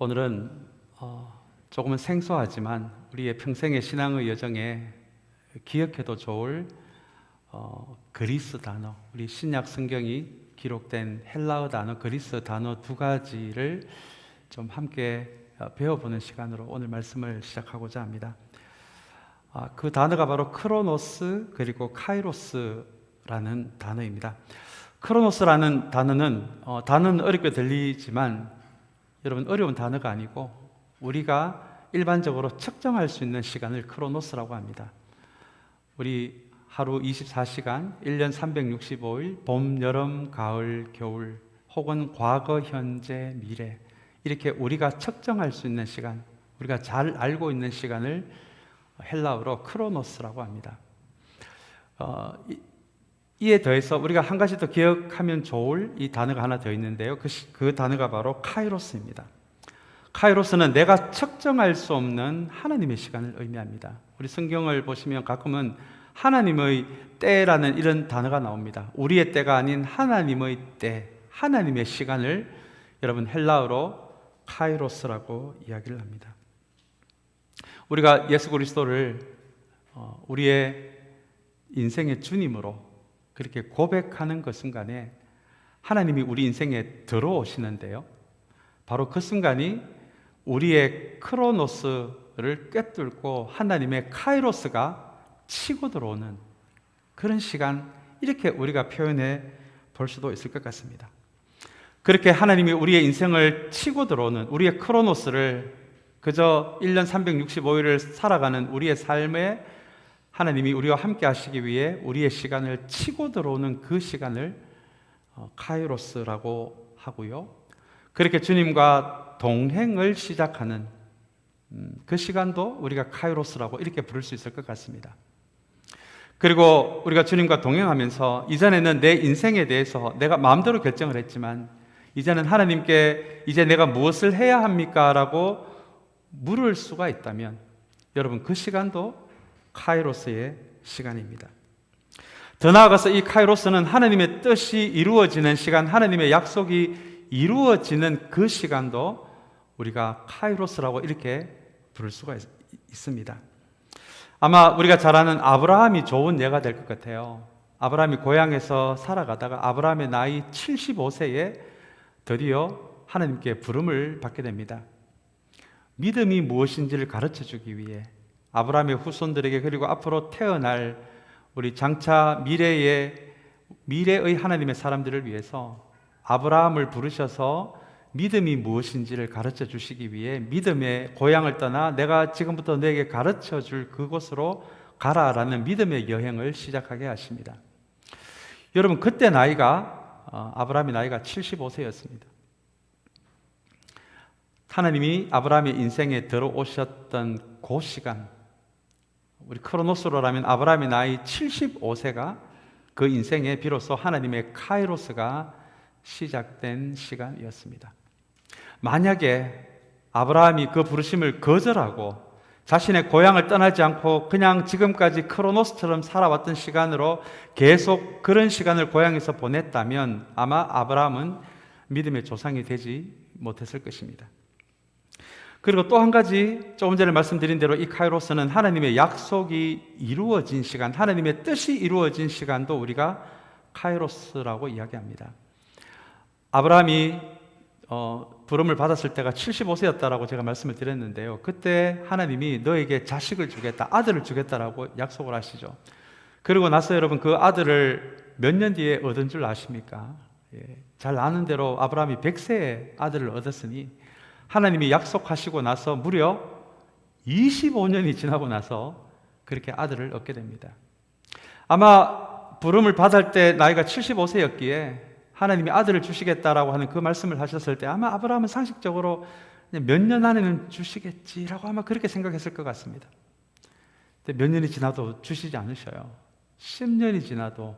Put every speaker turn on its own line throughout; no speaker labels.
오늘은 조금은 생소하지만 우리의 평생의 신앙의 여정에 기억해도 좋을 그리스 단어, 우리 신약 성경이 기록된 헬라어 단어, 그리스 단어 두 가지를 좀 함께 배워보는 시간으로 오늘 말씀을 시작하고자 합니다. 그 단어가 바로 크로노스 그리고 카이로스라는 단어입니다. 크로노스라는 단어는 어렵게 들리지만 여러분, 어려운 단어가 아니고 우리가 일반적으로 측정할 수 있는 시간을 크로노스라고 합니다. 우리 하루 24시간, 1년 365일, 봄, 여름, 가을, 겨울, 혹은 과거, 현재, 미래, 이렇게 우리가 측정할 수 있는 시간, 우리가 잘 알고 있는 시간을 헬라어로 크로노스라고 합니다. 이에 더해서 우리가 한 가지 더 기억하면 좋을 이 단어가 하나 더 있는데요. 그 단어가 바로 카이로스입니다. 카이로스는 내가 측정할 수 없는 하나님의 시간을 의미합니다. 우리 성경을 보시면 가끔은 하나님의 때라는 이런 단어가 나옵니다. 우리의 때가 아닌 하나님의 때, 하나님의 시간을 여러분 헬라어로 카이로스라고 이야기를 합니다. 우리가 예수 그리스도를 우리의 인생의 주님으로 그렇게 고백하는 그 순간에 하나님이 우리 인생에 들어오시는데요, 바로 그 순간이 우리의 크로노스를 꿰뚫고 하나님의 카이로스가 치고 들어오는 그런 시간, 이렇게 우리가 표현해 볼 수도 있을 것 같습니다. 그렇게 하나님이 우리의 인생을 치고 들어오는 우리의 크로노스를, 그저 1년 365일을 살아가는 우리의 삶에 하나님이 우리와 함께 하시기 위해 우리의 시간을 치고 들어오는 그 시간을 카이로스라고 하고요, 그렇게 주님과 동행을 시작하는 그 시간도 우리가 카이로스라고 이렇게 부를 수 있을 것 같습니다. 그리고 우리가 주님과 동행하면서 이전에는 내 인생에 대해서 내가 마음대로 결정을 했지만 이제는 하나님께 이제 내가 무엇을 해야 합니까? 라고 물을 수가 있다면 여러분, 그 시간도 카이로스의 시간입니다. 더 나아가서 이 카이로스는 하나님의 뜻이 이루어지는 시간, 하나님의 약속이 이루어지는 그 시간도 우리가 카이로스라고 이렇게 부를 수가 있습니다. 아마 우리가 잘 아는 아브라함이 좋은 예가 될 것 같아요. 아브라함이 고향에서 살아가다가 아브라함의 나이 75세에 드디어 하나님께 부름을 받게 됩니다. 믿음이 무엇인지를 가르쳐 주기 위해 아브라함의 후손들에게, 그리고 앞으로 태어날 우리 장차 미래의 하나님의 사람들을 위해서 아브라함을 부르셔서 믿음이 무엇인지를 가르쳐 주시기 위해 믿음의 고향을 떠나 내가 지금부터 너에게 가르쳐 줄 그곳으로 가라라는 믿음의 여행을 시작하게 하십니다. 여러분, 그때 아브라함의 나이가 75세였습니다. 하나님이 아브라함의 인생에 들어오셨던 그 시간, 우리 크로노스로라면 아브라함의 나이 75세가 그 인생에 비로소 하나님의 카이로스가 시작된 시간이었습니다. 만약에 아브라함이 그 부르심을 거절하고 자신의 고향을 떠나지 않고 그냥 지금까지 크로노스처럼 살아왔던 시간으로 계속 그런 시간을 고향에서 보냈다면 아마 아브라함은 믿음의 조상이 되지 못했을 것입니다. 그리고 또 한 가지, 조금 전에 말씀드린 대로 이 카이로스는 하나님의 약속이 이루어진 시간, 하나님의 뜻이 이루어진 시간도 우리가 카이로스라고 이야기합니다. 아브라함이 부름을 받았을 때가 75세였다라고 제가 말씀을 드렸는데요, 그때 하나님이 너에게 자식을 주겠다, 아들을 주겠다라고 약속을 하시죠. 그리고 나서 여러분, 그 아들을 몇 년 뒤에 얻은 줄 아십니까? 잘 아는 대로 아브라함이 100세에 아들을 얻었으니 하나님이 약속하시고 나서 무려 25년이 지나고 나서 그렇게 아들을 얻게 됩니다. 아마 부름을 받을 때 나이가 75세였기에 하나님이 아들을 주시겠다라고 하는 그 말씀을 하셨을 때 아마 아브라함은 상식적으로 몇 년 안에는 주시겠지라고 아마 그렇게 생각했을 것 같습니다. 근데 몇 년이 지나도 주시지 않으셔요. 10년이 지나도,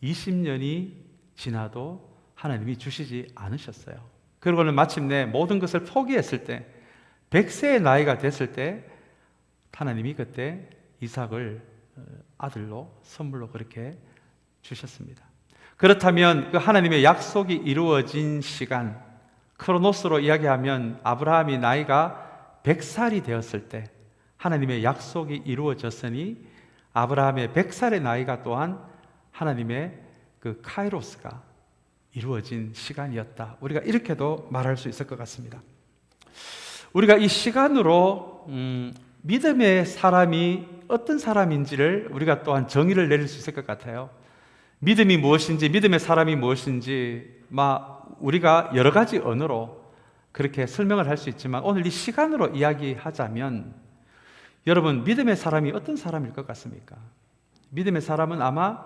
20년이 지나도 하나님이 주시지 않으셨어요. 그리고는 마침내 모든 것을 포기했을 때, 100세의 나이가 됐을 때 하나님이 그때 이삭을 아들로 선물로 그렇게 주셨습니다. 그렇다면 그 하나님의 약속이 이루어진 시간, 크로노스로 이야기하면 아브라함이 나이가 100살이 되었을 때 하나님의 약속이 이루어졌으니 아브라함의 100살의 나이가 또한 하나님의 그 카이로스가 이루어진 시간이었다. 우리가 이렇게도 말할 수 있을 것 같습니다. 우리가 이 시간으로 믿음의 사람이 어떤 사람인지를 우리가 또한 정의를 내릴 수 있을 것 같아요. 믿음이 무엇인지, 믿음의 사람이 무엇인지 우리가 여러 가지 언어로 그렇게 설명을 할 수 있지만 오늘 이 시간으로 이야기하자면 여러분, 믿음의 사람이 어떤 사람일 것 같습니까? 믿음의 사람은 아마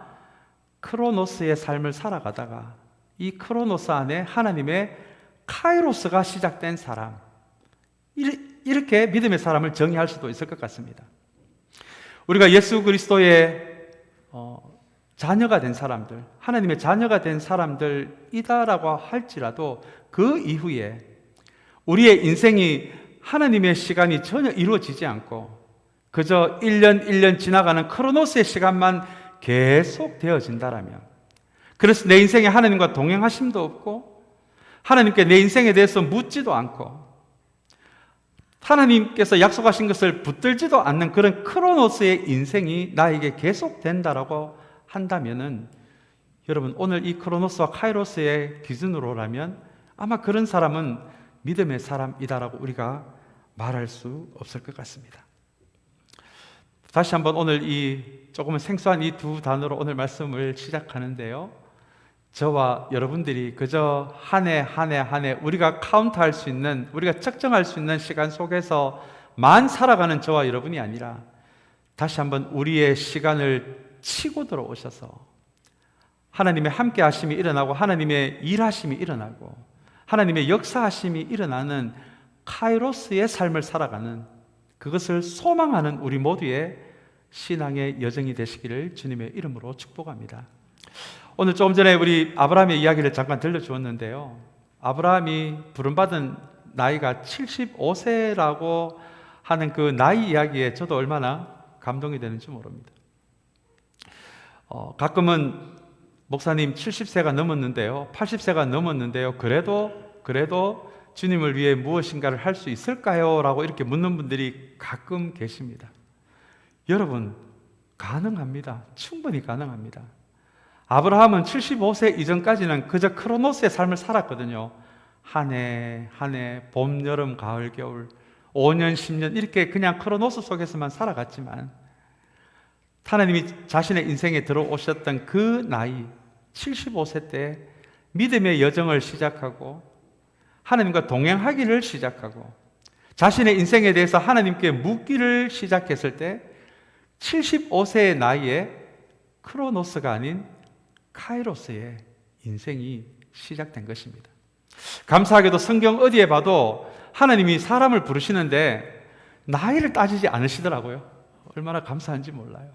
크로노스의 삶을 살아가다가 이 크로노스 안에 하나님의 카이로스가 시작된 사람, 이렇게 믿음의 사람을 정의할 수도 있을 것 같습니다. 우리가 예수 그리스도의 자녀가 된 사람들, 하나님의 자녀가 된 사람들이다라고 할지라도 그 이후에 우리의 인생이 하나님의 시간이 전혀 이루어지지 않고 그저 1년 1년 지나가는 크로노스의 시간만 계속 되어진다라면, 그래서 내 인생에 하나님과 동행하심도 없고 하나님께 내 인생에 대해서 묻지도 않고 하나님께서 약속하신 것을 붙들지도 않는 그런 크로노스의 인생이 나에게 계속된다라고 한다면은 여러분, 오늘 이 크로노스와 카이로스의 기준으로라면 아마 그런 사람은 믿음의 사람이다라고 우리가 말할 수 없을 것 같습니다. 다시 한번 오늘 이 조금은 생소한 이 두 단어로 오늘 말씀을 시작하는데요, 저와 여러분들이 그저 한 해 한 해 한 해 우리가 카운트할 수 있는, 우리가 측정할 수 있는 시간 속에서만 살아가는 저와 여러분이 아니라 다시 한번 우리의 시간을 치고 들어오셔서 하나님의 함께 하심이 일어나고 하나님의 일하심이 일어나고 하나님의 역사하심이 일어나는 카이로스의 삶을 살아가는, 그것을 소망하는 우리 모두의 신앙의 여정이 되시기를 주님의 이름으로 축복합니다. 오늘 조금 전에 우리 아브라함의 이야기를 잠깐 들려주었는데요, 아브라함이 부름받은 나이가 75세라고 하는 그 나이 이야기에 저도 얼마나 감동이 되는지 모릅니다. 가끔은 목사님 70세가 넘었는데요, 80세가 넘었는데요, 그래도 주님을 위해 무엇인가를 할 수 있을까요? 라고 이렇게 묻는 분들이 가끔 계십니다. 여러분, 가능합니다. 충분히 가능합니다. 아브라함은 75세 이전까지는 그저 크로노스의 삶을 살았거든요. 한 해, 한 해, 봄, 여름, 가을, 겨울, 5년, 10년 이렇게 그냥 크로노스 속에서만 살아갔지만 하나님이 자신의 인생에 들어오셨던 그 나이 75세 때 믿음의 여정을 시작하고 하나님과 동행하기를 시작하고 자신의 인생에 대해서 하나님께 묻기를 시작했을 때 75세의 나이에 크로노스가 아닌 카이로스의 인생이 시작된 것입니다. 감사하게도 성경 어디에 봐도 하나님이 사람을 부르시는데 나이를 따지지 않으시더라고요. 얼마나 감사한지 몰라요.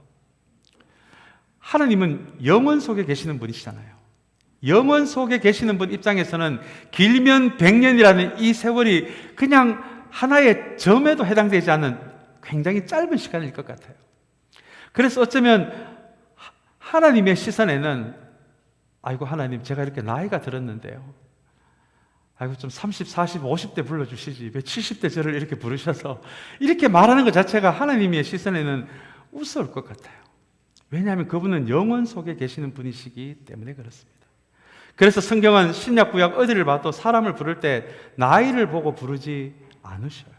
하나님은 영원 속에 계시는 분이시잖아요. 영원 속에 계시는 분 입장에서는 길면 100년이라는 이 세월이 그냥 하나의 점에도 해당되지 않는 굉장히 짧은 시간일 것 같아요. 그래서 어쩌면 하나님의 시선에는 아이고 하나님, 제가 이렇게 나이가 들었는데요, 아이고 좀 30, 40, 50대 불러주시지 왜 70대 저를 이렇게 부르셔서, 이렇게 말하는 것 자체가 하나님의 시선에는 우스울 것 같아요. 왜냐하면 그분은 영원 속에 계시는 분이시기 때문에 그렇습니다. 그래서 성경은 신약 구약 어디를 봐도 사람을 부를 때 나이를 보고 부르지 않으셔요.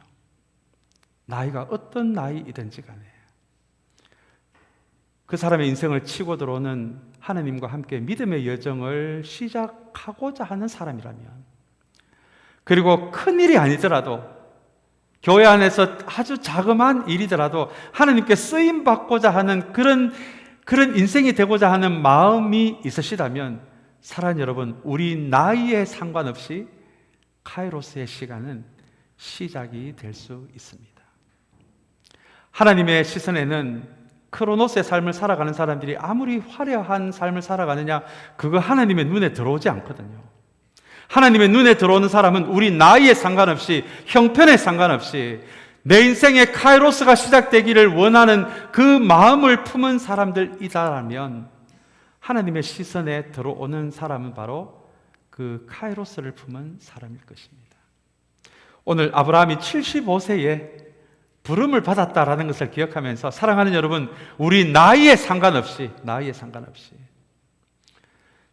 나이가 어떤 나이이든지 간에 그 사람의 인생을 치고 들어오는 하나님과 함께 믿음의 여정을 시작하고자 하는 사람이라면, 그리고 큰 일이 아니더라도 교회 안에서 아주 자그마한 일이더라도 하나님께 쓰임 받고자 하는 그런 인생이 되고자 하는 마음이 있으시다면 사랑하는 여러분, 우리 나이에 상관없이 카이로스의 시간은 시작이 될 수 있습니다. 하나님의 시선에는 크로노스의 삶을 살아가는 사람들이 아무리 화려한 삶을 살아가느냐, 그거 하나님의 눈에 들어오지 않거든요. 하나님의 눈에 들어오는 사람은 우리 나이에 상관없이, 형편에 상관없이 내 인생의 카이로스가 시작되기를 원하는 그 마음을 품은 사람들이다라면 하나님의 시선에 들어오는 사람은 바로 그 카이로스를 품은 사람일 것입니다. 오늘 아브라함이 75세에 부름을 받았다라는 것을 기억하면서 사랑하는 여러분, 우리 나이에 상관없이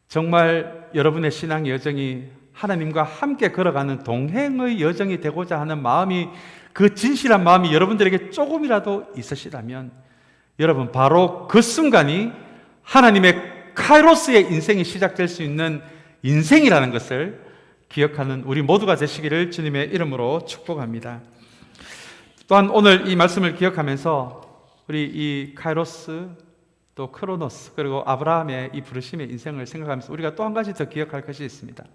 정말 여러분의 신앙 여정이 하나님과 함께 걸어가는 동행의 여정이 되고자 하는 마음이, 그 진실한 마음이 여러분들에게 조금이라도 있으시다면 여러분, 바로 그 순간이 하나님의 카이로스의 인생이 시작될 수 있는 인생이라는 것을 기억하는 우리 모두가 되시기를 주님의 이름으로 축복합니다. 또한 오늘 이 말씀을 기억하면서 우리 이 카이로스, 또 크로노스, 그리고 아브라함의 이 부르심의 인생을 생각하면서 우리가 또 한 가지 더 기억할 것이 있습니다.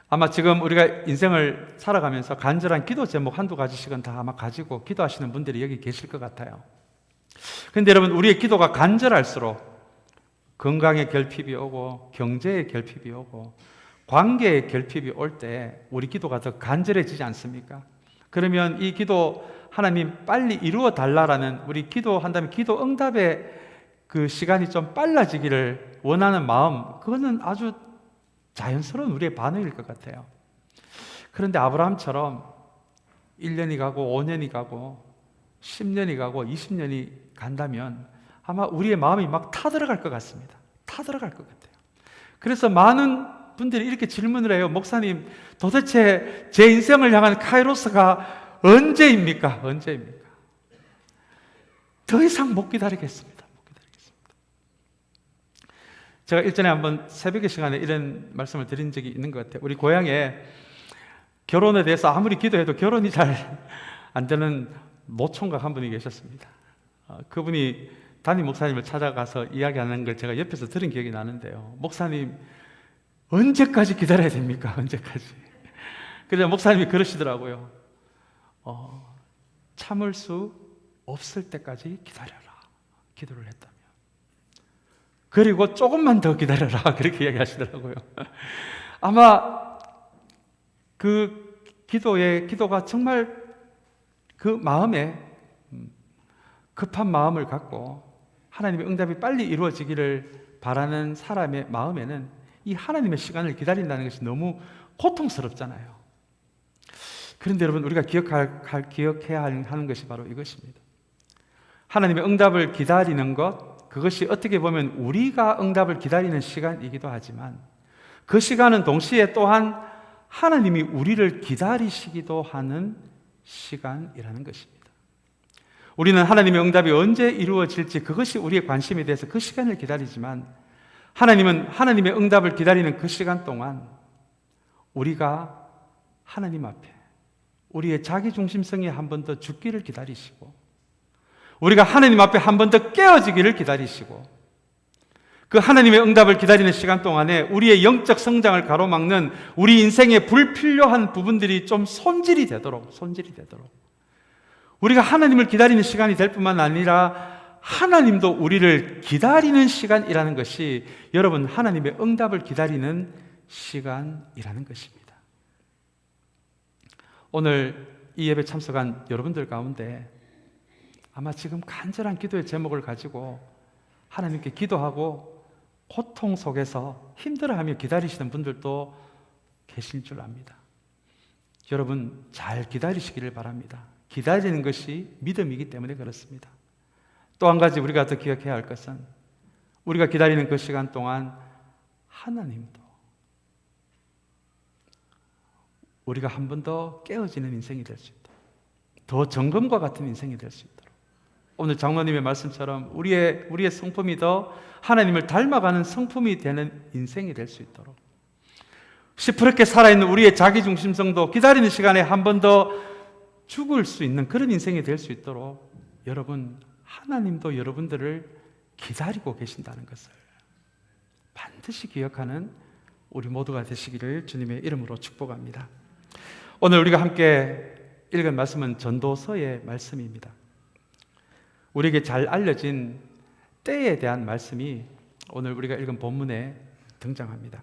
아마 지금 우리가 인생을 살아가면서 간절한 기도 제목 한두 가지씩은 다 아마 가지고 기도하시는 분들이 여기 계실 것 같아요. 그런데 여러분, 우리의 기도가 간절할수록 건강의 결핍이 오고 경제의 결핍이 오고 관계의 결핍이 올 때 우리 기도가 더 간절해지지 않습니까? 그러면 이 기도 하나님 빨리 이루어 달라라는, 우리 기도한다면 기도 응답의 그 시간이 좀 빨라지기를 원하는 마음, 그거는 아주 자연스러운 우리의 반응일 것 같아요. 그런데 아브라함처럼 1년이 가고 5년이 가고 10년이 가고 20년이 간다면 아마 우리의 마음이 막 타들어갈 것 같습니다. 타들어갈 것 같아요. 그래서 많은 분들이 이렇게 질문을 해요. 목사님, 도대체 제 인생을 향한 카이로스가 언제입니까? 언제입니까? 더 이상 못 기다리겠습니다. 제가 일전에 한번 새벽의 시간에 이런 말씀을 드린 적이 있는 것 같아요. 우리 고향에 결혼에 대해서 아무리 기도해도 결혼이 잘 안 되는 노총각 한 분이 계셨습니다. 그분이 담임 목사님을 찾아가서 이야기하는 걸 제가 옆에서 들은 기억이 나는데요. 목사님, 언제까지 기다려야 됩니까? 언제까지? 그래서 목사님이 그러시더라고요. 참을 수 없을 때까지 기다려라. 기도를 했다면. 그리고 조금만 더 기다려라. 그렇게 이야기하시더라고요. 아마 그 기도가 정말 그 마음에 급한 마음을 갖고 하나님의 응답이 빨리 이루어지기를 바라는 사람의 마음에는 이 하나님의 시간을 기다린다는 것이 너무 고통스럽잖아요. 그런데 여러분, 우리가 기억해야 하는 것이 바로 이것입니다. 하나님의 응답을 기다리는 것, 그것이 어떻게 보면 우리가 응답을 기다리는 시간이기도 하지만 그 시간은 동시에 또한 하나님이 우리를 기다리시기도 하는 시간이라는 것입니다. 우리는 하나님의 응답이 언제 이루어질지 그것이 우리의 관심이 돼서 그 시간을 기다리지만 하나님은 하나님의 응답을 기다리는 그 시간 동안 우리가 하나님 앞에 우리의 자기중심성이 한 번 더 죽기를 기다리시고 우리가 하나님 앞에 한 번 더 깨어지기를 기다리시고 그 하나님의 응답을 기다리는 시간 동안에 우리의 영적 성장을 가로막는 우리 인생의 불필요한 부분들이 좀 손질이 되도록 우리가 하나님을 기다리는 시간이 될 뿐만 아니라 하나님도 우리를 기다리는 시간이라는 것이 여러분, 하나님의 응답을 기다리는 시간이라는 것입니다. 오늘 이 예배 참석한 여러분들 가운데 아마 지금 간절한 기도의 제목을 가지고 하나님께 기도하고 고통 속에서 힘들어하며 기다리시는 분들도 계실 줄 압니다. 여러분, 잘 기다리시기를 바랍니다. 기다리는 것이 믿음이기 때문에 그렇습니다. 또 한 가지 우리가 더 기억해야 할 것은 우리가 기다리는 그 시간 동안 하나님도 우리가 한 번 더 깨어지는 인생이 될 수 있도록, 더 정금과 같은 인생이 될 수 있도록, 오늘 장로님의 말씀처럼 우리의 성품이 더 하나님을 닮아가는 성품이 되는 인생이 될 수 있도록, 시퍼렇게 살아있는 우리의 자기중심성도 기다리는 시간에 한 번 더 죽을 수 있는 그런 인생이 될 수 있도록 여러분, 하나님도 여러분들을 기다리고 계신다는 것을 반드시 기억하는 우리 모두가 되시기를 주님의 이름으로 축복합니다. 오늘 우리가 함께 읽은 말씀은 전도서의 말씀입니다. 우리에게 잘 알려진 때에 대한 말씀이 오늘 우리가 읽은 본문에 등장합니다.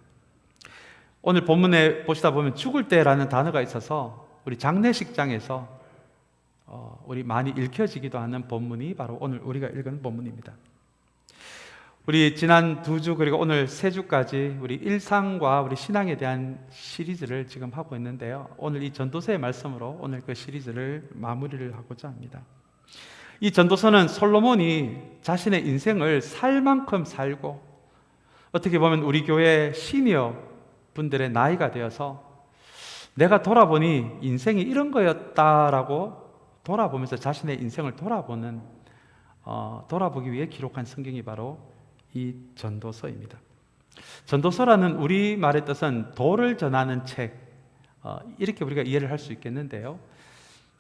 오늘 본문에 보시다 보면 죽을 때라는 단어가 있어서 우리 장례식장에서 우리 많이 읽혀지기도 하는 본문이 바로 오늘 우리가 읽은 본문입니다. 우리 지난 2주 그리고 오늘 3주까지 우리 일상과 우리 신앙에 대한 시리즈를 지금 하고 있는데요. 오늘 이 전도서의 말씀으로 오늘 그 시리즈를 마무리를 하고자 합니다. 이 전도서는 솔로몬이 자신의 인생을 살 만큼 살고, 어떻게 보면 우리 교회 시니어 분들의 나이가 되어서 내가 돌아보니 인생이 이런 거였다라고 돌아보면서 자신의 인생을 돌아보기 위해 기록한 성경이 바로 이 전도서입니다. 전도서라는 우리말의 뜻은 도를 전하는 책, 이렇게 우리가 이해를 할 수 있겠는데요.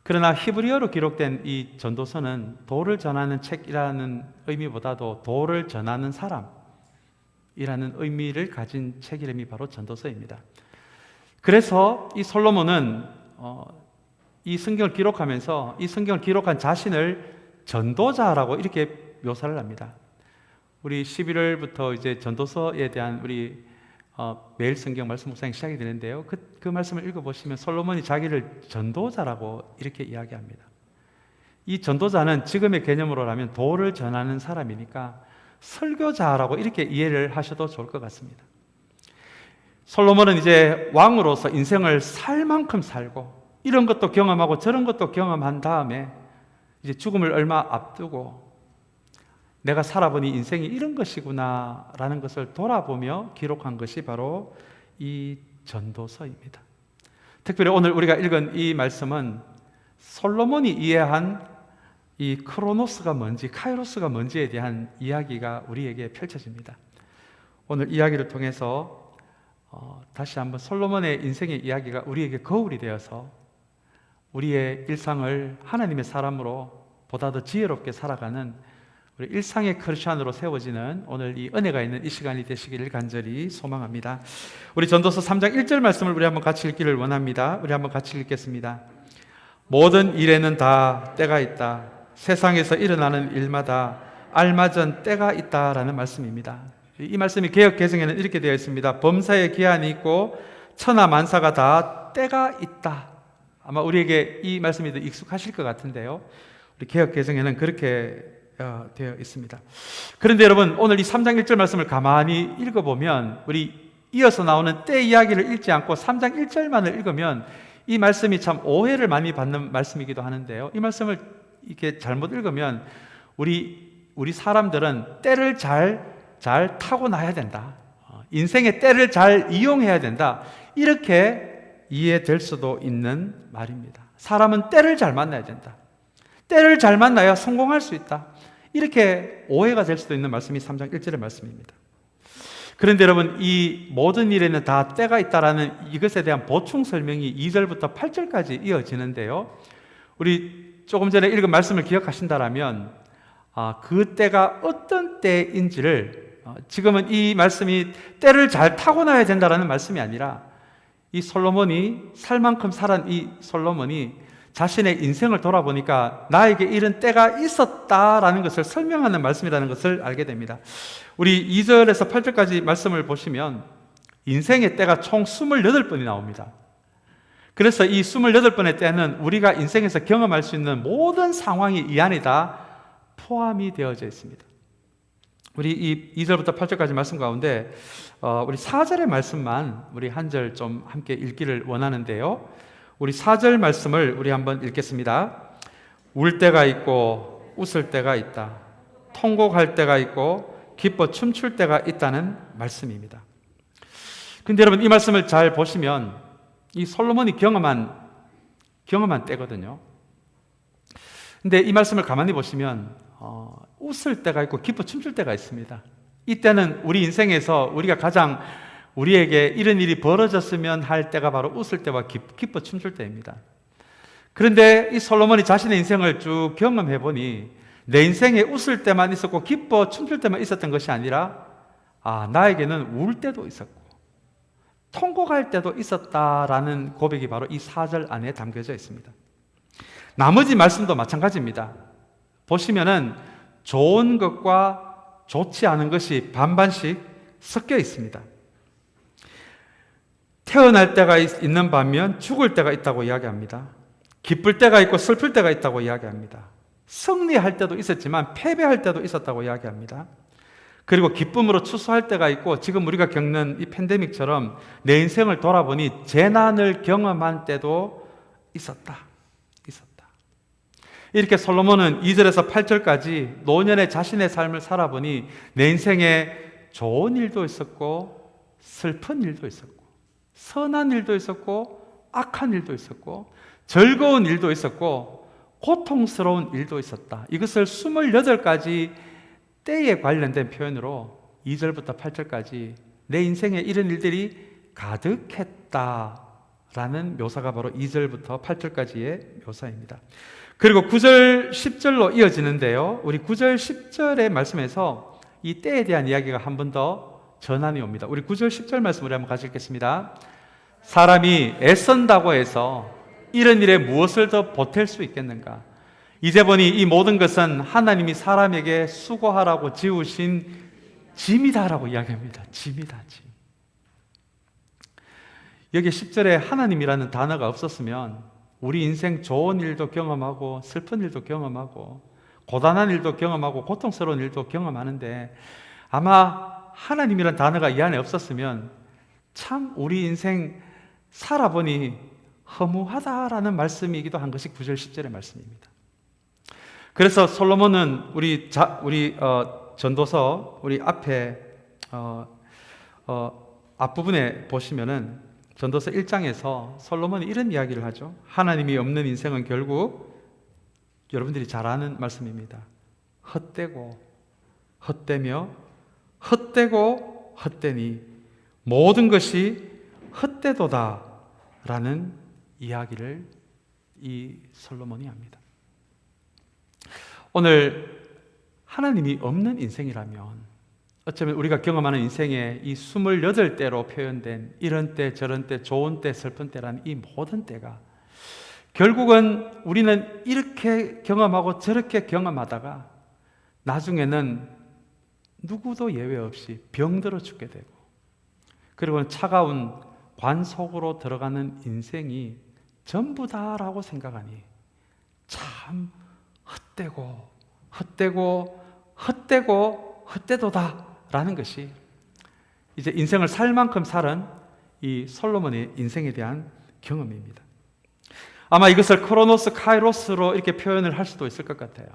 그러나 히브리어로 기록된 이 전도서는 도를 전하는 책이라는 의미보다도 도를 전하는 사람이라는 의미를 가진 책 이름이 바로 전도서입니다. 그래서 이 솔로몬은 이 성경을 기록하면서 이 성경을 기록한 자신을 전도자라고 이렇게 묘사를 합니다. 우리 11월부터 이제 전도서에 대한 우리 매일 성경 말씀 묵상이 시작이 되는데요. 그 말씀을 읽어보시면 솔로몬이 자기를 전도자라고 이렇게 이야기합니다. 이 전도자는 지금의 개념으로라면 도를 전하는 사람이니까 설교자라고 이렇게 이해를 하셔도 좋을 것 같습니다. 솔로몬은 이제 왕으로서 인생을 살 만큼 살고, 이런 것도 경험하고 저런 것도 경험한 다음에 이제 죽음을 얼마 앞두고 내가 살아보니 인생이 이런 것이구나 라는 것을 돌아보며 기록한 것이 바로 이 전도서입니다. 특별히 오늘 우리가 읽은 이 말씀은 솔로몬이 이해한 이 크로노스가 뭔지, 카이로스가 뭔지에 대한 이야기가 우리에게 펼쳐집니다. 오늘 이야기를 통해서 다시 한번 솔로몬의 인생의 이야기가 우리에게 거울이 되어서 우리의 일상을 하나님의 사람으로 보다 더 지혜롭게 살아가는 우리 일상의 크리스천으로 세워지는 오늘 이 은혜가 있는 이 시간이 되시기를 간절히 소망합니다. 우리 전도서 3장 1절 말씀을 우리 한번 같이 읽기를 원합니다. 우리 한번 같이 읽겠습니다. 모든 일에는 다 때가 있다. 세상에서 일어나는 일마다 알맞은 때가 있다라는 말씀입니다. 이 말씀이 개역 개정에는 이렇게 되어 있습니다. 범사에 기한이 있고 천하 만사가 다 때가 있다. 아마 우리에게 이 말씀이 더 익숙하실 것 같은데요. 우리 개역 개정에는 그렇게 되어 있습니다. 그런데 여러분, 오늘 이 3장 1절 말씀을 가만히 읽어보면, 우리 이어서 나오는 때 이야기를 읽지 않고 3장 1절만을 읽으면 이 말씀이 참 오해를 많이 받는 말씀이기도 하는데요. 이 말씀을 이렇게 잘못 읽으면 우리 사람들은 때를 잘 타고나야 된다, 인생의 때를 잘 이용해야 된다, 이렇게 이해될 수도 있는 말입니다. 사람은 때를 잘 만나야 된다, 때를 잘 만나야 성공할 수 있다, 이렇게 오해가 될 수도 있는 말씀이 3장 1절의 말씀입니다. 그런데 여러분, 이 모든 일에는 다 때가 있다라는 이것에 대한 보충 설명이 2절부터 8절까지 이어지는데요. 우리 조금 전에 읽은 말씀을 기억하신다라면 그 때가 어떤 때인지를, 지금은 이 말씀이 때를 잘 타고나야 된다라는 말씀이 아니라 이 솔로몬이 살 만큼 살은 이 솔로몬이 자신의 인생을 돌아보니까 나에게 이런 때가 있었다라는 것을 설명하는 말씀이라는 것을 알게 됩니다. 우리 2절에서 8절까지 말씀을 보시면 인생의 때가 총 28번이 나옵니다. 그래서 이 28번의 때는 우리가 인생에서 경험할 수 있는 모든 상황이 이 안에 다 포함이 되어져 있습니다. 우리 이 2절부터 8절까지 말씀 가운데 우리 4절의 말씀만 우리 한 절 좀 함께 읽기를 원하는데요. 우리 4절 말씀을 우리 한번 읽겠습니다. 울 때가 있고 웃을 때가 있다. 통곡할 때가 있고 기뻐 춤출 때가 있다는 말씀입니다. 근데 여러분, 이 말씀을 잘 보시면 이 솔로몬이 경험한 때거든요. 근데 이 말씀을 가만히 보시면 웃을 때가 있고 기뻐 춤출 때가 있습니다. 이때는 우리 인생에서 우리가 가장 우리에게 이런 일이 벌어졌으면 할 때가 바로 웃을 때와 기뻐 춤출 때입니다. 그런데 이 솔로몬이 자신의 인생을 쭉 경험해 보니 내 인생에 웃을 때만 있었고 기뻐 춤출 때만 있었던 것이 아니라 나에게는 울 때도 있었고 통곡할 때도 있었다라는 고백이 바로 이 4절 안에 담겨져 있습니다. 나머지 말씀도 마찬가지입니다. 보시면은 좋은 것과 좋지 않은 것이 반반씩 섞여 있습니다. 태어날 때가 있는 반면 죽을 때가 있다고 이야기합니다. 기쁠 때가 있고 슬플 때가 있다고 이야기합니다. 승리할 때도 있었지만 패배할 때도 있었다고 이야기합니다. 그리고 기쁨으로 추수할 때가 있고, 지금 우리가 겪는 이 팬데믹처럼 내 인생을 돌아보니 재난을 경험한 때도 있었다. 이렇게 솔로몬은 2절에서 8절까지 노년의 자신의 삶을 살아보니 내 인생에 좋은 일도 있었고 슬픈 일도 있었고 선한 일도 있었고 악한 일도 있었고 즐거운 일도 있었고 고통스러운 일도 있었다. 이것을 28가지 때에 관련된 표현으로 2절부터 8절까지 내 인생에 이런 일들이 가득했다라는 묘사가 바로 2절부터 8절까지의 묘사입니다. 그리고 9절, 10절로 이어지는데요. 우리 9절, 10절의 말씀에서 이 때에 대한 이야기가 한 번 더 전환이 옵니다. 우리 9절, 10절 말씀 우리 한번 같이 읽겠습니다. 사람이 애쓴다고 해서 이런 일에 무엇을 더 보탤 수 있겠는가? 이제 보니 이 모든 것은 하나님이 사람에게 수고하라고 지으신 짐이다라고 이야기합니다. 짐이다, 짐. 여기 10절에 하나님이라는 단어가 없었으면 우리 인생 좋은 일도 경험하고 슬픈 일도 경험하고 고단한 일도 경험하고 고통스러운 일도 경험하는데, 아마 하나님이라는 단어가 이 안에 없었으면 참 우리 인생 살아보니 허무하다라는 말씀이기도 한 것이 9절 10절의 말씀입니다. 그래서 솔로몬은 우리 전도서 우리 앞에 앞부분에 보시면은 전도서 1장에서 솔로몬이 이런 이야기를 하죠. 하나님이 없는 인생은 결국 여러분들이 잘 아는 말씀입니다. 헛되고 헛되며 헛되고 헛되니 모든 것이 헛되도다 라는 이야기를 이 솔로몬이 합니다. 오늘 하나님이 없는 인생이라면 어쩌면 우리가 경험하는 인생의 이 28대로 표현된 이런 때 저런 때 좋은 때 슬픈 때라는 이 모든 때가 결국은 우리는 이렇게 경험하고 저렇게 경험하다가 나중에는 누구도 예외 없이 병들어 죽게 되고, 그리고 차가운 관 속으로 들어가는 인생이 전부다라고 생각하니 참 헛되고 헛되고 헛되고 헛되도다 라는 것이 이제 인생을 살 만큼 살은 이 솔로몬의 인생에 대한 경험입니다. 아마 이것을 크로노스 카이로스로 이렇게 표현을 할 수도 있을 것 같아요.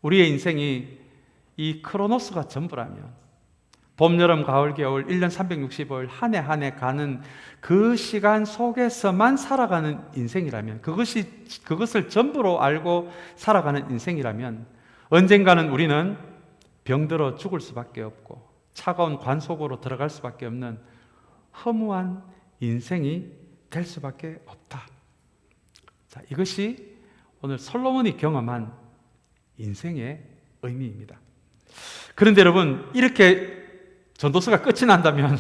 우리의 인생이 이 크로노스가 전부라면, 봄, 여름, 가을, 겨울 1년 365일 한 해 한 해 가는 그 시간 속에서만 살아가는 인생이라면, 그것을 전부로 알고 살아가는 인생이라면 언젠가는 우리는 병들어 죽을 수밖에 없고 차가운 관 속으로 들어갈 수밖에 없는 허무한 인생이 될 수밖에 없다. 자, 이것이 오늘 솔로몬이 경험한 인생의 의미입니다. 그런데 여러분, 이렇게 전도서가 끝이 난다면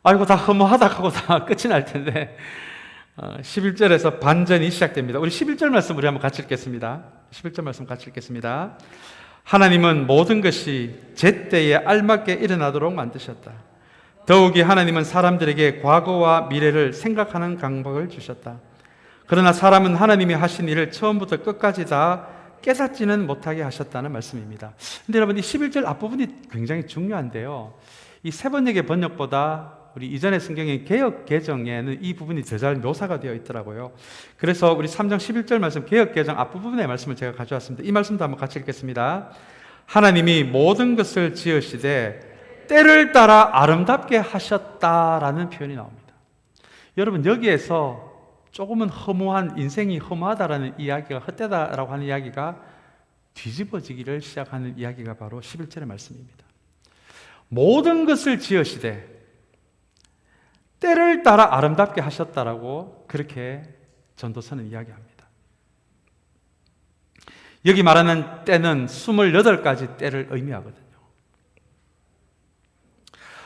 아이고 다 허무하다 하고 다 끝이 날 텐데 11절에서 반전이 시작됩니다. 우리 11절 말씀 우리 한번 같이 읽겠습니다. 11절 말씀 같이 읽겠습니다. 하나님은 모든 것이 제때에 알맞게 일어나도록 만드셨다. 더욱이 하나님은 사람들에게 과거와 미래를 생각하는 감각을 주셨다. 그러나 사람은 하나님이 하신 일을 처음부터 끝까지 다 깨닫지는 못하게 하셨다는 말씀입니다. 근데 여러분, 이 11절 앞부분이 굉장히 중요한데요, 이 세번역의 번역보다 우리 이전의 성경의 개역 개정에는 이 부분이 더 잘 묘사가 되어 있더라고요. 그래서 우리 3장 11절 말씀 개역 개정 앞부분의 말씀을 제가 가져왔습니다. 이 말씀도 한번 같이 읽겠습니다. 하나님이 모든 것을 지으시되 때를 따라 아름답게 하셨다라는 표현이 나옵니다. 여러분, 여기에서 조금은 허무한, 인생이 허무하다라는 이야기가, 헛되다라고 하는 이야기가 뒤집어지기를 시작하는 이야기가 바로 11절의 말씀입니다. 모든 것을 지으시되 때를 따라 아름답게 하셨다라고 그렇게 전도서는 이야기합니다. 여기 말하는 때는 28가지 때를 의미하거든요.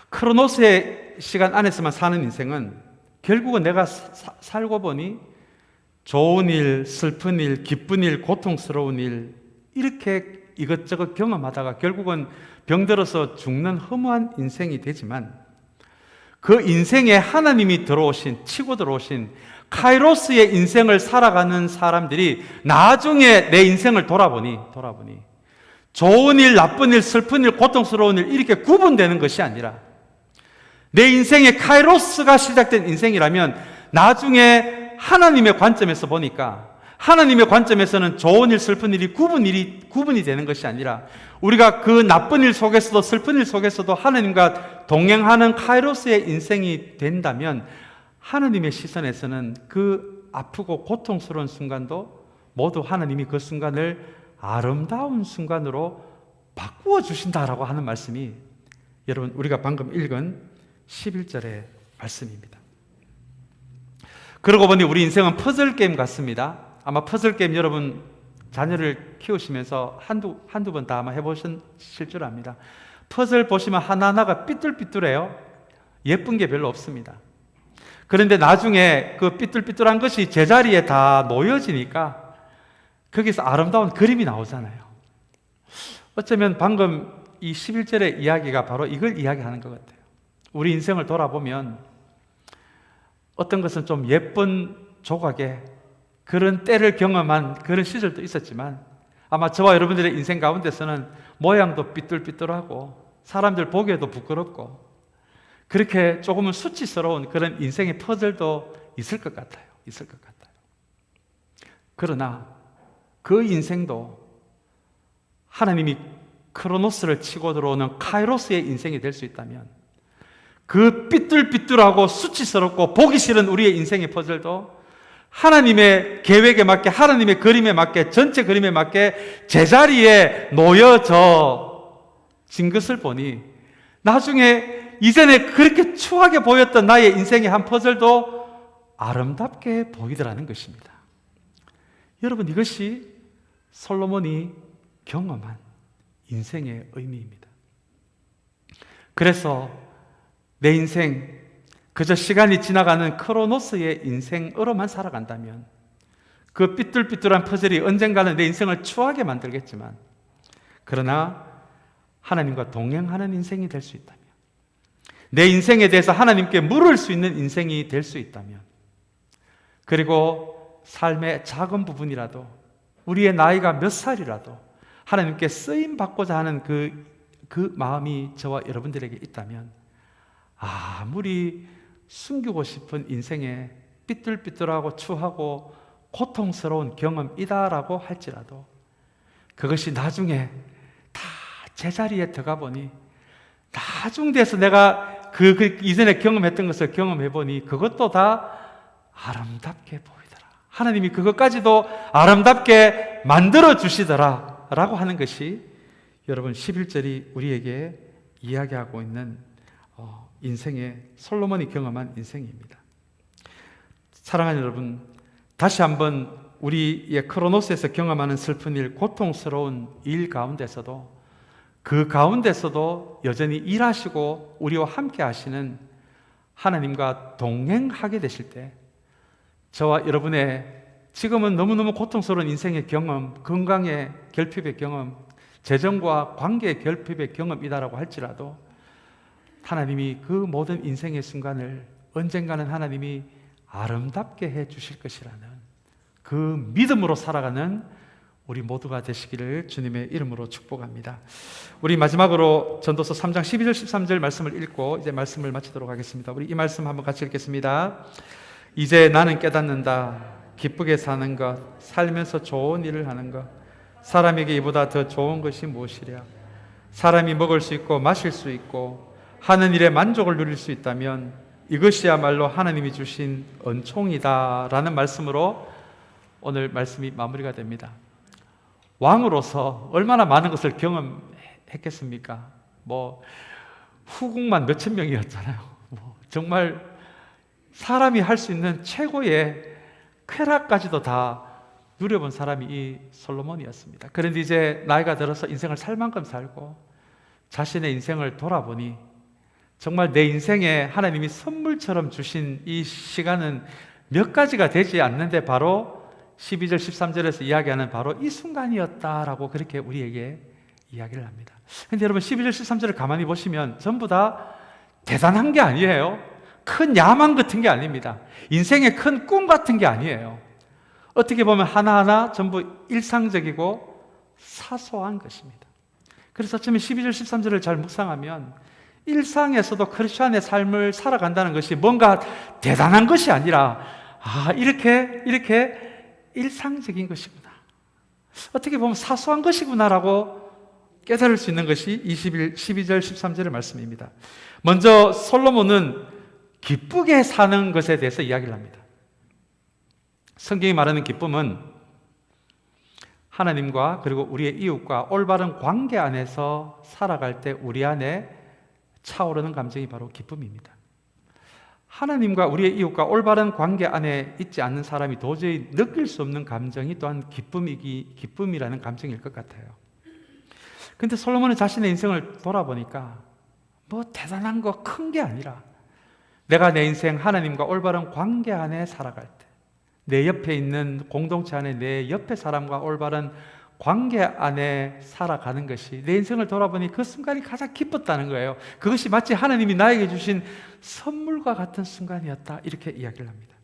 크로노스의 시간 안에서만 사는 인생은 결국은 내가 살고 보니 좋은 일, 슬픈 일, 기쁜 일, 고통스러운 일, 이렇게 이것저것 경험하다가 결국은 병들어서 죽는 허무한 인생이 되지만, 그 인생에 하나님이 치고 들어오신 카이로스의 인생을 살아가는 사람들이 나중에 내 인생을 돌아보니 좋은 일, 나쁜 일, 슬픈 일, 고통스러운 일 이렇게 구분되는 것이 아니라 내 인생의 카이로스가 시작된 인생이라면 나중에 하나님의 관점에서 보니까 하나님의 관점에서는 좋은 일, 슬픈 일이 구분이 되는 것이 아니라 우리가 그 나쁜 일 속에서도 슬픈 일 속에서도 하나님과 동행하는 카이로스의 인생이 된다면 하나님의 시선에서는 그 아프고 고통스러운 순간도 모두 하나님이 그 순간을 아름다운 순간으로 바꾸어 주신다라고 하는 말씀이 여러분 우리가 방금 읽은 11절의 말씀입니다. 그러고 보니 우리 인생은 퍼즐 게임 같습니다. 아마 퍼즐 게임 여러분 자녀를 키우시면서 한두 번 다 아마 해보실 줄 압니다. 퍼즐 보시면 하나하나가 삐뚤삐뚤해요. 예쁜 게 별로 없습니다. 그런데 나중에 그 삐뚤삐뚤한 것이 제자리에 다 놓여지니까 거기서 아름다운 그림이 나오잖아요. 어쩌면 방금 이 11절의 이야기가 바로 이걸 이야기하는 것 같아요. 우리 인생을 돌아보면 어떤 것은 좀 예쁜 조각에 그런 때를 경험한 그런 시절도 있었지만 아마 저와 여러분들의 인생 가운데서는 모양도 삐뚤삐뚤하고 사람들 보기에도 부끄럽고 그렇게 조금은 수치스러운 그런 인생의 퍼즐도 있을 것 같아요. 있을 것 같아요. 그러나 그 인생도 하나님이 크로노스를 치고 들어오는 카이로스의 인생이 될 수 있다면 그 삐뚤삐뚤하고 수치스럽고 보기 싫은 우리의 인생의 퍼즐도 하나님의 계획에 맞게 하나님의 그림에 맞게 전체 그림에 맞게 제자리에 놓여진 것을 보니 나중에 이전에 그렇게 추하게 보였던 나의 인생의 한 퍼즐도 아름답게 보이더라는 것입니다. 여러분 이것이 솔로몬이 경험한 인생의 의미입니다. 그래서 내 인생 그저 시간이 지나가는 크로노스의 인생으로만 살아간다면 그 삐뚤삐뚤한 퍼즐이 언젠가는 내 인생을 추하게 만들겠지만 그러나 하나님과 동행하는 인생이 될 수 있다면 내 인생에 대해서 하나님께 물을 수 있는 인생이 될 수 있다면 그리고 삶의 작은 부분이라도 우리의 나이가 몇 살이라도 하나님께 쓰임받고자 하는 그 마음이 저와 여러분들에게 있다면 아무리 숨기고 싶은 인생의 삐뚤삐뚤하고 추하고 고통스러운 경험이다라고 할지라도 그것이 나중에 다 제자리에 들어가 보니 나중 돼서 내가 그 이전에 경험했던 것을 경험해 보니 그것도 다 아름답게 보이더라. 하나님이 그것까지도 아름답게 만들어 주시더라 라고 하는 것이 여러분 11절이 우리에게 이야기하고 있는 인생의 솔로몬이 경험한 인생입니다. 사랑하는 여러분, 다시 한번 우리의 크로노스에서 경험하는 슬픈 일, 고통스러운 일 가운데서도 그 가운데서도 여전히 일하시고 우리와 함께 하시는 하나님과 동행하게 되실 때 저와 여러분의 지금은 너무너무 고통스러운 인생의 경험, 건강의 결핍의 경험, 재정과 관계의 결핍의 경험이다라고 할지라도 하나님이 그 모든 인생의 순간을 언젠가는 하나님이 아름답게 해 주실 것이라는 그 믿음으로 살아가는 우리 모두가 되시기를 주님의 이름으로 축복합니다. 우리 마지막으로 전도서 3장 12절 13절 말씀을 읽고 이제 말씀을 마치도록 하겠습니다. 우리 이 말씀 한번 같이 읽겠습니다. 이제 나는 깨닫는다. 기쁘게 사는 것, 살면서 좋은 일을 하는 것, 사람에게 이보다 더 좋은 것이 무엇이랴. 사람이 먹을 수 있고 마실 수 있고 하는 일에 만족을 누릴 수 있다면 이것이야말로 하나님이 주신 은총이다 라는 말씀으로 오늘 말씀이 마무리가 됩니다. 왕으로서 얼마나 많은 것을 경험했겠습니까? 후궁만 몇천 명이었잖아요. 정말 사람이 할 수 있는 최고의 쾌락까지도 다 누려본 사람이 이 솔로몬이었습니다. 그런데 이제 나이가 들어서 인생을 살 만큼 살고 자신의 인생을 돌아보니 정말 내 인생에 하나님이 선물처럼 주신 이 시간은 몇 가지가 되지 않는데 바로 12절 13절에서 이야기하는 바로 이 순간이었다라고 그렇게 우리에게 이야기를 합니다. 그런데 여러분 12절 13절을 가만히 보시면 전부 다 대단한 게 아니에요. 큰 야망 같은 게 아닙니다. 인생의 큰 꿈 같은 게 아니에요. 어떻게 보면 하나하나 전부 일상적이고 사소한 것입니다. 그래서 처음에 12절 13절을 잘 묵상하면 일상에서도 크리스천의 삶을 살아간다는 것이 뭔가 대단한 것이 아니라 이렇게 일상적인 것이구나, 어떻게 보면 사소한 것이구나라고 깨달을 수 있는 것이 12절 13절의 말씀입니다. 먼저 솔로몬은 기쁘게 사는 것에 대해서 이야기를 합니다. 성경이 말하는 기쁨은 하나님과 그리고 우리의 이웃과 올바른 관계 안에서 살아갈 때 우리 안에 차오르는 감정이 바로 기쁨입니다. 하나님과 우리의 이웃과 올바른 관계 안에 있지 않는 사람이 도저히 느낄 수 없는 감정이 또한 기쁨이라는 감정일 것 같아요. 근데 솔로몬은 자신의 인생을 돌아보니까 뭐 대단한 거 큰 게 아니라 내가 내 인생 하나님과 올바른 관계 안에 살아갈 때, 내 옆에 있는 공동체 안에 내 옆에 사람과 올바른 관계 안에 살아가는 것이, 내 인생을 돌아보니 그 순간이 가장 기뻤다는 거예요. 그것이 마치 하나님이 나에게 주신 선물과 같은 순간이었다, 이렇게 이야기를 합니다.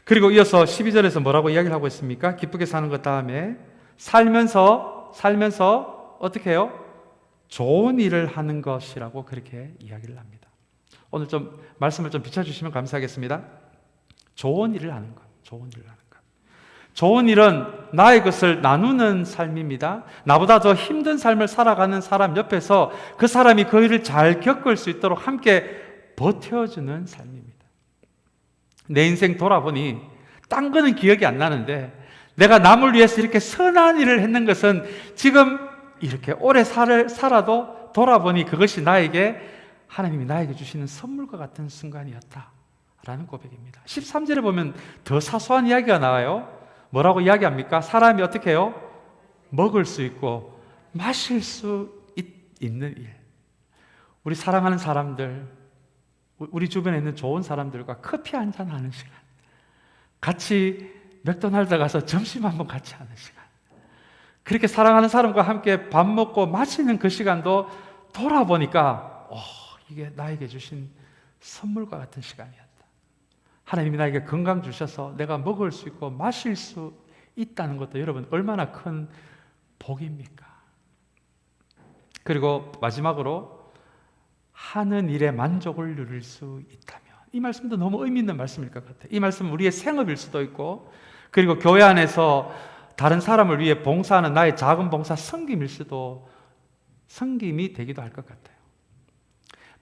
그리고 이어서 12절에서 뭐라고 이야기를 하고 있습니까? 기쁘게 사는 것 다음에 살면서 어떻게 해요? 좋은 일을 하는 것이라고 그렇게 이야기를 합니다. 오늘 좀 말씀을 좀 비춰주시면 감사하겠습니다. 좋은 일을 하는 것, 좋은 일을 하는 것. 좋은 일은 나의 것을 나누는 삶입니다. 나보다 더 힘든 삶을 살아가는 사람 옆에서 그 사람이 그 일을 잘 겪을 수 있도록 함께 버텨주는 삶입니다. 내 인생 돌아보니 딴 거는 기억이 안 나는데 내가 남을 위해서 이렇게 선한 일을 했는 것은 지금 이렇게 오래 살아도 돌아보니 그것이 하나님이 나에게 주시는 선물과 같은 순간이었다라는 고백입니다. 13절에 보면 더 사소한 이야기가 나와요. 뭐라고 이야기합니까? 사람이 어떻게 해요? 먹을 수 있고 마실 수 있는 일. 우리 사랑하는 사람들, 우리 주변에 있는 좋은 사람들과 커피 한잔 하는 시간, 같이 맥도날드 가서 점심 한번 같이 하는 시간, 그렇게 사랑하는 사람과 함께 밥 먹고 마시는 그 시간도 돌아보니까 이게 나에게 주신 선물과 같은 시간이었다. 하나님이 나에게 건강 주셔서 내가 먹을 수 있고 마실 수 있다는 것도 여러분 얼마나 큰 복입니까? 그리고 마지막으로 하는 일에 만족을 누릴 수 있다면, 이 말씀도 너무 의미 있는 말씀일 것 같아요. 이 말씀은 우리의 생업일 수도 있고, 그리고 교회 안에서 다른 사람을 위해 봉사하는 나의 작은 봉사, 섬김이 되기도 할 것 같아요.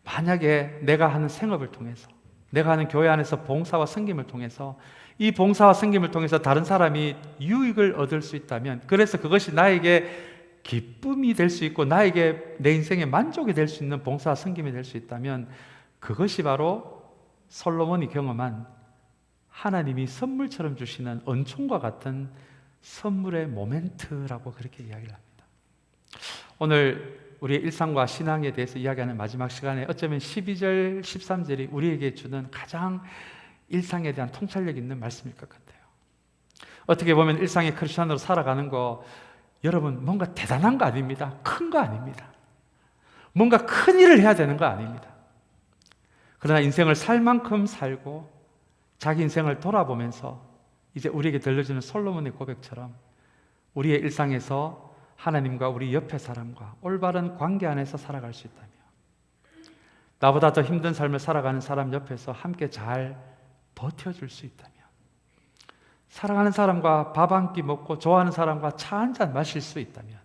만약에 내가 하는 생업을 통해서, 내가 하는 교회 안에서 봉사와 섬김을 통해서, 이 봉사와 섬김을 통해서 다른 사람이 유익을 얻을 수 있다면, 그래서 그것이 나에게 기쁨이 될 수 있고 나에게 내 인생의 만족이 될 수 있는 봉사와 섬김이 될 수 있다면, 그것이 바로 솔로몬이 경험한 하나님이 선물처럼 주시는 은총과 같은 선물의 모멘트라고 그렇게 이야기를 합니다. 오늘 우리의 일상과 신앙에 대해서 이야기하는 마지막 시간에 어쩌면 12절, 13절이 우리에게 주는 가장 일상에 대한 통찰력 있는 말씀일 것 같아요. 어떻게 보면 일상의 크리스천으로 살아가는 거, 여러분 뭔가 대단한 거 아닙니다. 큰 거 아닙니다. 뭔가 큰 일을 해야 되는 거 아닙니다. 그러나 인생을 살 만큼 살고 자기 인생을 돌아보면서 이제 우리에게 들려주는 솔로몬의 고백처럼 우리의 일상에서 하나님과 우리 옆에 사람과 올바른 관계 안에서 살아갈 수 있다며, 나보다 더 힘든 삶을 살아가는 사람 옆에서 함께 잘 버텨줄 수 있다며, 사랑하는 사람과 밥 한 끼 먹고 좋아하는 사람과 차 한 잔 마실 수 있다면,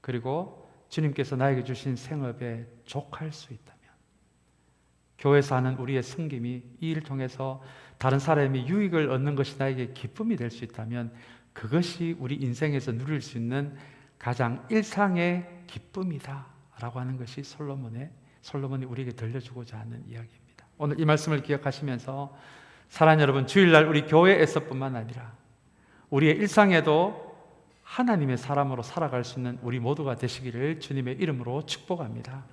그리고 주님께서 나에게 주신 생업에 족할 수 있다면, 교회에서 하는 우리의 섬김이 이 일을 통해서 다른 사람이 유익을 얻는 것이 나에게 기쁨이 될 수 있다면, 그것이 우리 인생에서 누릴 수 있는 가장 일상의 기쁨이다 라고 하는 것이 솔로몬이 우리에게 들려주고자 하는 이야기입니다. 오늘 이 말씀을 기억하시면서 사랑하는 여러분, 주일날 우리 교회에서뿐만 아니라 우리의 일상에도 하나님의 사람으로 살아갈 수 있는 우리 모두가 되시기를 주님의 이름으로 축복합니다.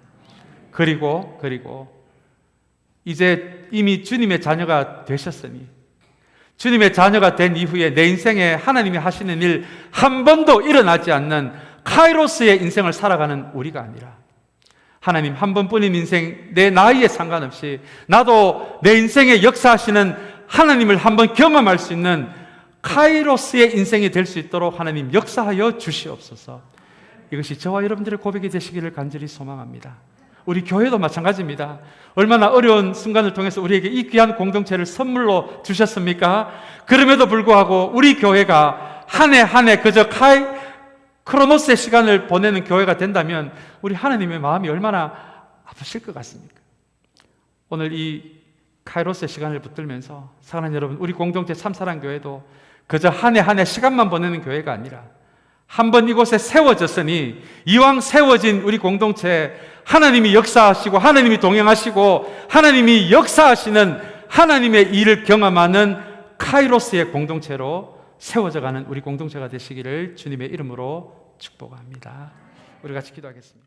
그리고 이제 이미 주님의 자녀가 되셨으니, 주님의 자녀가 된 이후에 내 인생에 하나님이 하시는 일 한 번도 일어나지 않는 카이로스의 인생을 살아가는 우리가 아니라, 하나님 한 번뿐인 인생, 내 나이에 상관없이 나도 내 인생에 역사하시는 하나님을 한번 경험할 수 있는 카이로스의 인생이 될 수 있도록 하나님 역사하여 주시옵소서. 이것이 저와 여러분들의 고백이 되시기를 간절히 소망합니다. 우리 교회도 마찬가지입니다. 얼마나 어려운 순간을 통해서 우리에게 이 귀한 공동체를 선물로 주셨습니까? 그럼에도 불구하고 우리 교회가 한 해 한 해 그저 크로노스의 시간을 보내는 교회가 된다면 우리 하나님의 마음이 얼마나 아프실 것 같습니까? 오늘 이 카이로스의 시간을 붙들면서 사랑하는 여러분, 우리 공동체 참사랑교회도 그저 한 해 한 해 시간만 보내는 교회가 아니라 한번 이곳에 세워졌으니 이왕 세워진 우리 공동체, 하나님이 역사하시고 하나님이 동행하시고 하나님이 역사하시는 하나님의 일을 경험하는 카이로스의 공동체로 세워져가는 우리 공동체가 되시기를 주님의 이름으로 축복합니다. 우리 같이 기도하겠습니다.